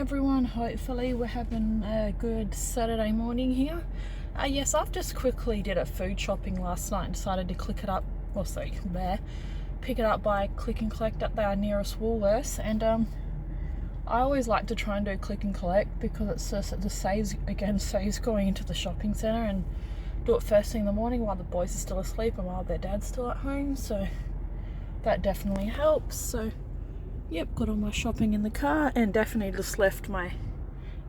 everyone, hopefully we're having a good Saturday morning here. Yes, I've just quickly did a food shopping last night and decided to pick it up by click and collect at our nearest Woolworths. And I always like to try and do click and collect because it just saves going into the shopping centre and do it first thing in the morning while the boys are still asleep and while their dad's still at home, so that definitely helps. So yep, got all my shopping in the car and definitely just left my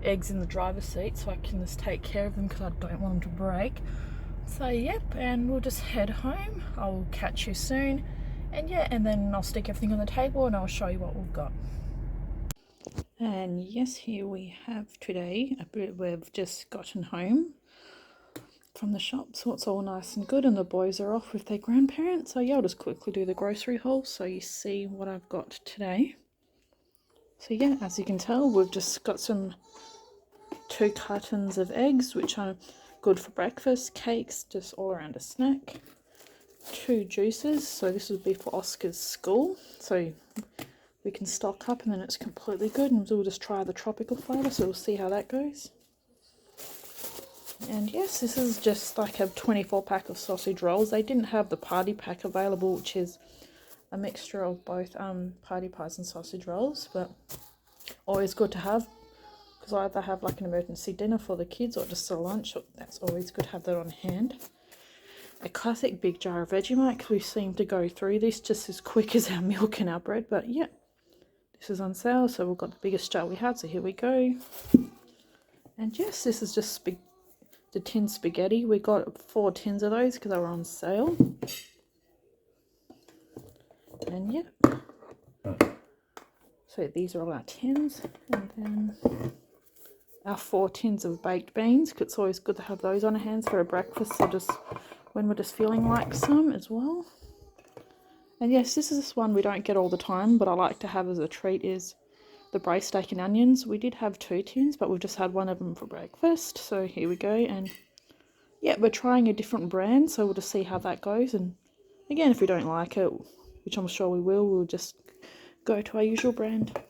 eggs in the driver's seat so I can just take care of them because I don't want them to break. So yep, and we'll just head home. I'll catch you soon, and then I'll stick everything on the table and I'll show you what we've got. And yes, here we have today. We've just gotten home from the shop, so it's all nice and good, and the boys are off with their grandparents. So yeah, I'll just quickly do the grocery haul so you see what I've got today. So yeah, as you can tell, we've just got 2 cartons of eggs, which are good for breakfast, cakes, just all around a snack. 2 juices, so this would be for Oscar's school, so we can stock up and then it's completely good, and we'll just try the tropical flavour, so we'll see how that goes. And yes, this is just like a 24 pack of sausage rolls. They didn't have the party pack available, which is a mixture of both party pies and sausage rolls, but always good to have because I either have like an emergency dinner for the kids or just a lunch. That's always good to have that on hand. A classic big jar of Vegemite because we seem to go through this just as quick as our milk and our bread, but yeah, this is on sale, so we've got the biggest jar we had, so here we go. And yes, this is just the tin spaghetti. We got 4 tins of those because they were on sale. And yeah, so these are all our tins, and then our 4 tins of baked beans, because it's always good to have those on our hands for a breakfast, so just when we're just feeling like some as well. And yes, this is one we don't get all the time, but I like to have as a treat is the braised steak and onions. We did have 2 tins, but we've just had one of them for breakfast, so here we go. And yeah, we're trying a different brand, so we'll just see how that goes, and again, if we don't like it, which I'm sure we will, we'll just go to our usual brand.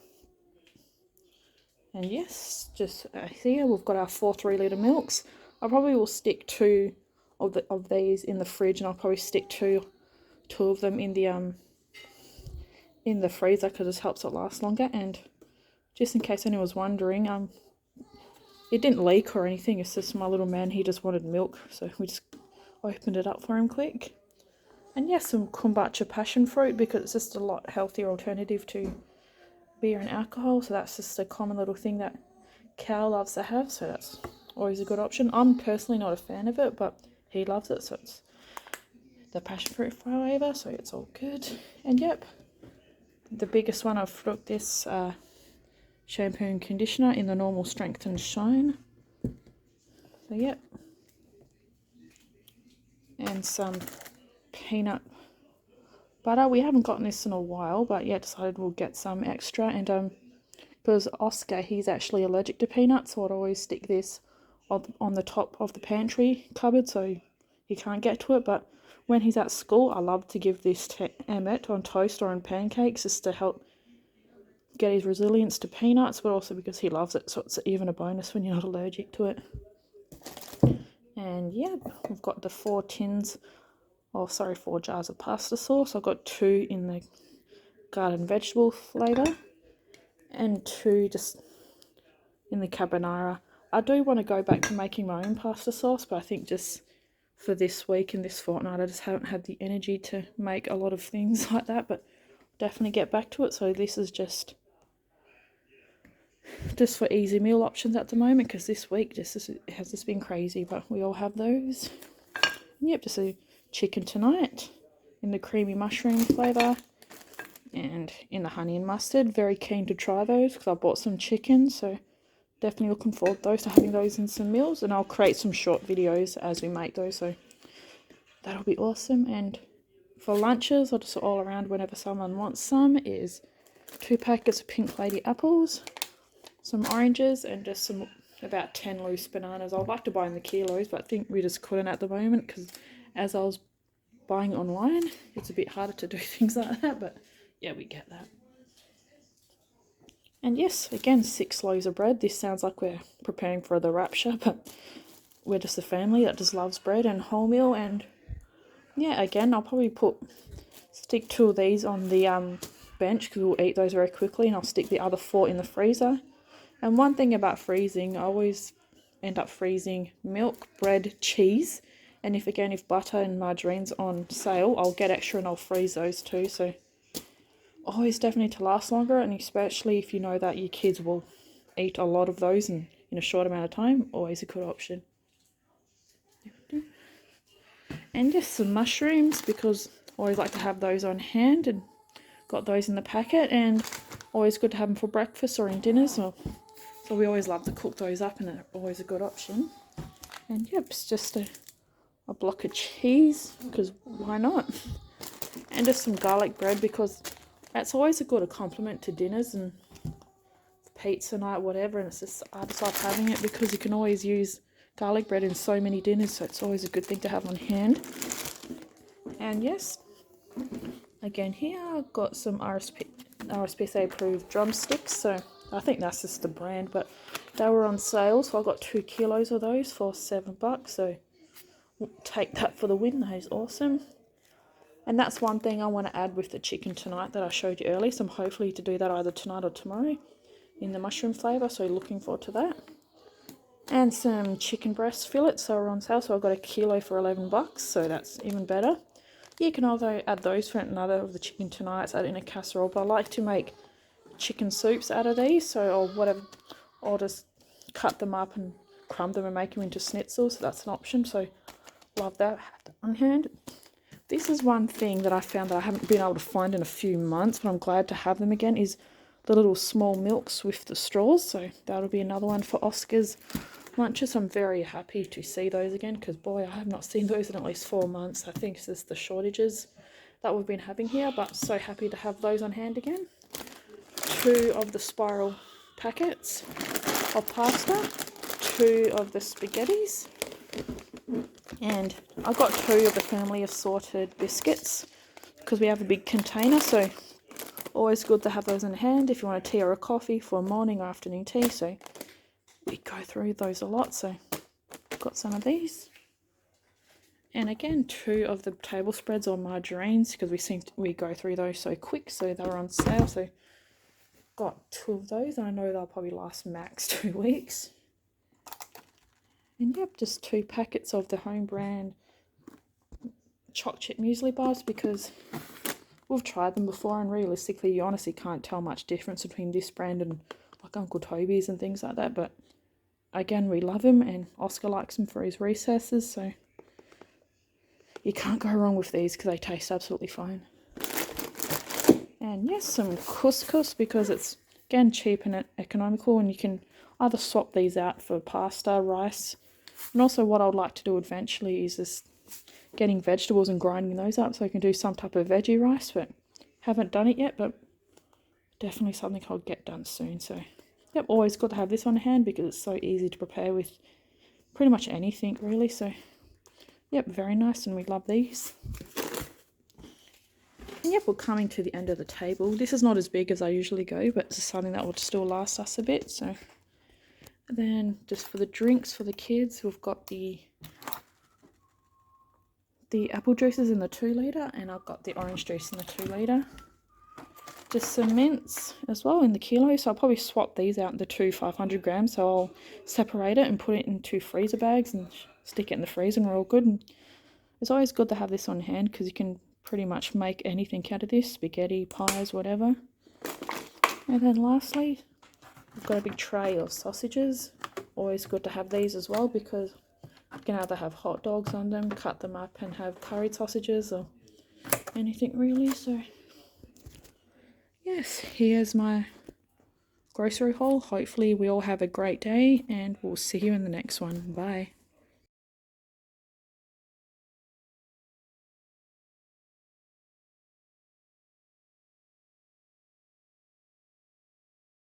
And yes, just here we've got our 4 3-litre milks. I probably will stick 2 of these in the fridge, and I'll probably stick two of them in the freezer because it helps it last longer. And just in case anyone was wondering, it didn't leak or anything. It's just my little man, he just wanted milk, so we just opened it up for him quick. And yes, some kombucha passion fruit because it's just a lot healthier alternative to beer and alcohol, so that's just a common little thing that Cal loves to have, so that's always a good option. I'm personally not a fan of it, but he loves it, so it's the passion fruit flavour, so it's all good. And yep, the biggest one, I've put this shampoo and conditioner in the normal strength and shine. So yep, and some peanut butter. We haven't gotten this in a while, but yeah, decided we'll get some extra. And because Oscar, he's actually allergic to peanuts, so I'd always stick this on the top of the pantry cupboard so he can't get to it. But when he's at school, I love to give this to Emmett on toast or on pancakes just to help get his resilience to peanuts, but also because he loves it, so it's even a bonus when you're not allergic to it. And yeah, we've got the 4 jars of pasta sauce. I've got 2 in the garden vegetable flavour and 2 just in the carbonara. I do want to go back to making my own pasta sauce, but I think just for this week and this fortnight I just haven't had the energy to make a lot of things like that, but definitely get back to it. So this is just for easy meal options at the moment, because this week has just been crazy, but we all have those. Yep, just a chicken tonight in the creamy mushroom flavour and in the honey and mustard. Very keen to try those because I bought some chicken, so definitely looking forward to having those in some meals, and I'll create some short videos as we make those, so that'll be awesome. And for lunches, or just all around whenever someone wants some, is 2 packets of Pink Lady apples, some oranges, and just about 10 loose bananas. I'd like to buy in the kilos, but I think we just couldn't at the moment because as I was buying online, it's a bit harder to do things like that, but yeah, we get that. And yes, again, 6 loaves of bread. This sounds like we're preparing for the rapture, but we're just a family that just loves bread and wholemeal. And yeah, again, I'll probably stick 2 of these on the bench because we'll eat those very quickly, and I'll stick the other 4 in the freezer. And one thing about freezing, I always end up freezing milk, bread, cheese, and if butter and margarine's on sale, I'll get extra and I'll freeze those too. So always definitely to last longer, and especially if you know that your kids will eat a lot of those in a short amount of time, always a good option. And just some mushrooms, because I always like to have those on hand, and got those in the packet, and always good to have them for breakfast or in dinners. So we always love to cook those up, and they're always a good option. And yep, it's just a block of cheese, because why not? And just some garlic bread, because that's always a good complement to dinners and pizza night, whatever. And it's just, I just love having it because you can always use garlic bread in so many dinners, so it's always a good thing to have on hand. And yes, again here I've got some RSPCA approved drumsticks, so I think that's just the brand, but they were on sale, so I got 2 kilos of those for $7, so we'll take that for the win. That is awesome. And that's one thing I want to add with the chicken tonight that I showed you earlier, so I'm hopefully to do that either tonight or tomorrow in the mushroom flavour, so looking forward to that. And some chicken breast fillets, so are on sale, so I got 1 kilo for $11, so that's even better. You can also add those for another of the chicken tonight, add it in a casserole, but I like to make chicken soups out of these, so or whatever, I'll just cut them up and crumb them and make them into schnitzels, so that's an option, so love that, have that on hand. This is one thing that I found that I haven't been able to find in a few months, but I'm glad to have them again, is the little small milks with the straws, so that'll be another one for Oscar's lunches. I'm very happy to see those again, because boy, I have not seen those in at least 4 months. I think it's just the shortages that we've been having here, but so happy to have those on hand again. 2 of the spiral packets of pasta, 2 of the spaghettis, and I got 2 of the family assorted biscuits because we have a big container, so always good to have those in hand if you want a tea or a coffee for morning or afternoon tea, so we go through those a lot, so got some of these. And again, 2 of the table spreads or margarines, because we go through those so quick, so they were on sale, so got 2 of those, and I know they'll probably last max 2 weeks. And yep, just 2 packets of the home brand choc chip muesli bars, because we've tried them before, and realistically you honestly can't tell much difference between this brand and like Uncle Toby's and things like that, but again, we love them, and Oscar likes them for his recesses, so you can't go wrong with these because they taste absolutely fine. And yes, some couscous, because it's again cheap and economical, and you can either swap these out for pasta, rice, and also what I would like to do eventually is just getting vegetables and grinding those up so I can do some type of veggie rice, but haven't done it yet, but definitely something I'll get done soon. So yep, always good to have this on hand because it's so easy to prepare with pretty much anything really. So yep, very nice, and we love these. And yep, we're coming to the end of the table. This is not as big as I usually go, but it's something that will still last us a bit. So and then just for the drinks for the kids, we've got the apple juices in the 2 litre, and I've got the orange juice in the 2 litre. Just some mints as well in the kilo, so I'll probably swap these out into 2 500 grams, so I'll separate it and put it into freezer bags and stick it in the freezer, and we're all good. And it's always good to have this on hand because you can pretty much make anything out of this, spaghetti, pies, whatever. And then lastly, we've got a big tray of sausages. Always good to have these as well because you can either have hot dogs on them, cut them up and have curried sausages or anything really. So yes, here's my grocery haul. Hopefully we all have a great day, and we'll see you in the next one. Bye.